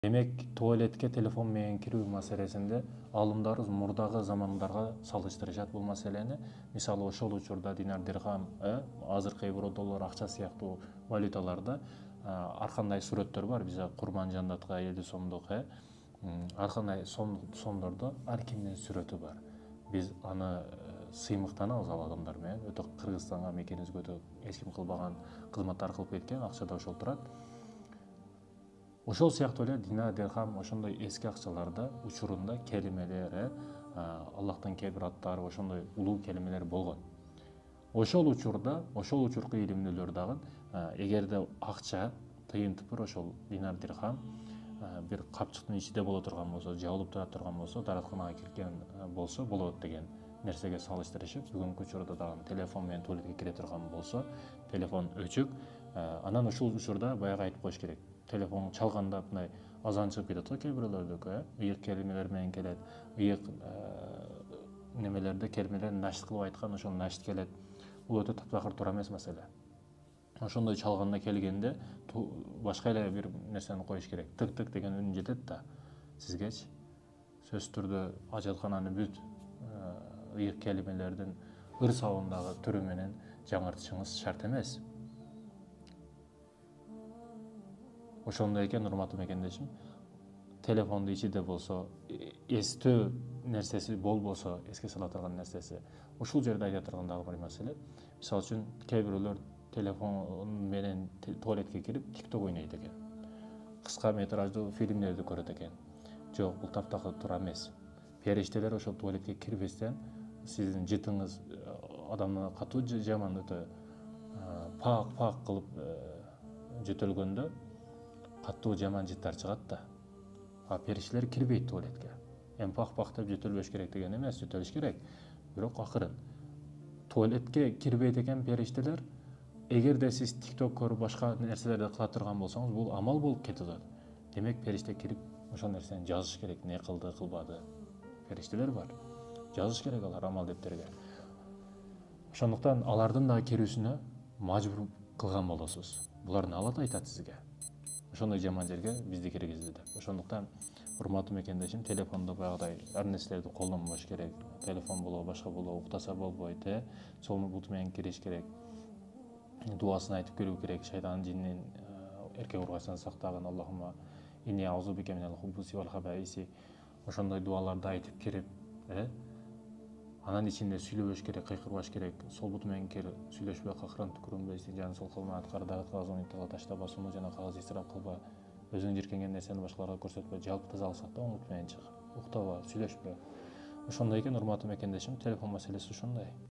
Демек, туалетке телефон менен кирүү маселесинде алымдарыбыз мурдагы замандарга салыштырышат бул маселени. Мисалы ошол учурда динар дирхам, азыркы евро доллар акча сыяктуу валюталарда ар кандай сүрөттөр бар. Биз Курманжандатка 50 сомдук, ар кандай сомдордо ар кимдин сүрөтү бар. Биз аны сыймыктанабыз ал адамдар менен. Өтө Кыргызстанга мекенибизге өтө эч ким кылбаган кызматтар кылып кеткен, акча да ошол турат. Ошол сыяктуу эле динар дирхам ошондой эски акчаларда учурунда келимелер, Аллахтын кээ бир аттары, ошондой улуу келимелер болгон. Ошол учурда, ошол учурку илимдүүлөр дагы эгерде акча тыйын тыпыр ошол динар дирхам бир капчыктын ичинде боло турган болсо, жабылып тура турган болсо, дааратканага кирген болсо болот деген нерсеге салыштырышып, бүгүнкү учурда дагы телефон менен туалетке кире турган болсо, телефон өчүк. Анан ушул учурда баягы айтып коюш керек. Телефон чалганда мындай азан чыгып кетет го кээ бирөөлөрдүкү, ыйык келимелер менен келет. Ыйык немелерде келимелер нашт кылып айткан, ошол нашт келет. Бул өтө таптакыр туура эмес маселе. Ошондой чалганда келгенде башка эле бир нерсени коюш керек. Тык-тык деген үн жетет да сизгечи. Сөзсүз түрдө ажаткананы бүт ыйык келимелердин ыр сабындагы түрү менен жаңыртышыңыз шарт эмес. Ошондой экен, урматтуу мекендешим, телефонду ичинде болсо, эстөө нерсеси болбосо, эске сала турган нерсеси, ушул жерде айта турган дагы бир маселе. Мисалы үчүн, кээ бирөөлөр телефон менен туалетке кирип тикток ойнойт экен. Кыска метраждуу фильмдерди көрөт экен. Жок, бул таптакыр туура эмес. Периштелер ошол туалетке кирбестен сиздин жытыңыз адамга катуу жаман өтө пак кылып жөтөлгөндө катуу жаман жыттар чыгат да. Периштелер кирбейт туалетке. Эми пак деп жөтөлбөш керек деген эмес, жөтөлүш керек. Бирок акырын. Туалетке кирбейт экен периштелер. Эгерде сиз тикток көрүп башка нерселерди кыла турган болсоңуз, бул амал болуп кетет. Демек, периште кирип ошол нерсени жазыш керек, не кылды, кылбады. Периштелер бар. Жазыш керек алар амал дептерге. Ошондуктан алардын да кирүүсүнө мажбур кылган болосуз. Булардын алат айтат сизге. Ошондой жаман жерге бизди киргизди деп. Ошондуктан урматтуу мекендешим, телефондо баягыдай ар нерселерди колдонбош керек. Телефон болобу, башка болобу, уктаса болбойт, сол бут менен кириш керек. Дуасын айтып кирүү керек. Шайтан жиннин эркек ургачынан сактагын. Аллахумма инни аузу бика минал хубуси вал хабаиси. Ошондой дуаларды айтып кирип, анан ичинде сүйлөбөш керек, кыйкырбаш керек. Сол бут менен кирип сүйлөшпөй, какырын түкүрүнбөй, жаны сол кылма, аткарда кагазын таштаба, суму жана кагаз исрап кылба. Өзүң жиркенген нерсени башкаларга көрсөтпө, жалпы таза алсак да оң бут менен чык. Уктаба, сүйлөшпө. Ошондой экен, урматтуу мекендешим, телефон маселеси ушундай.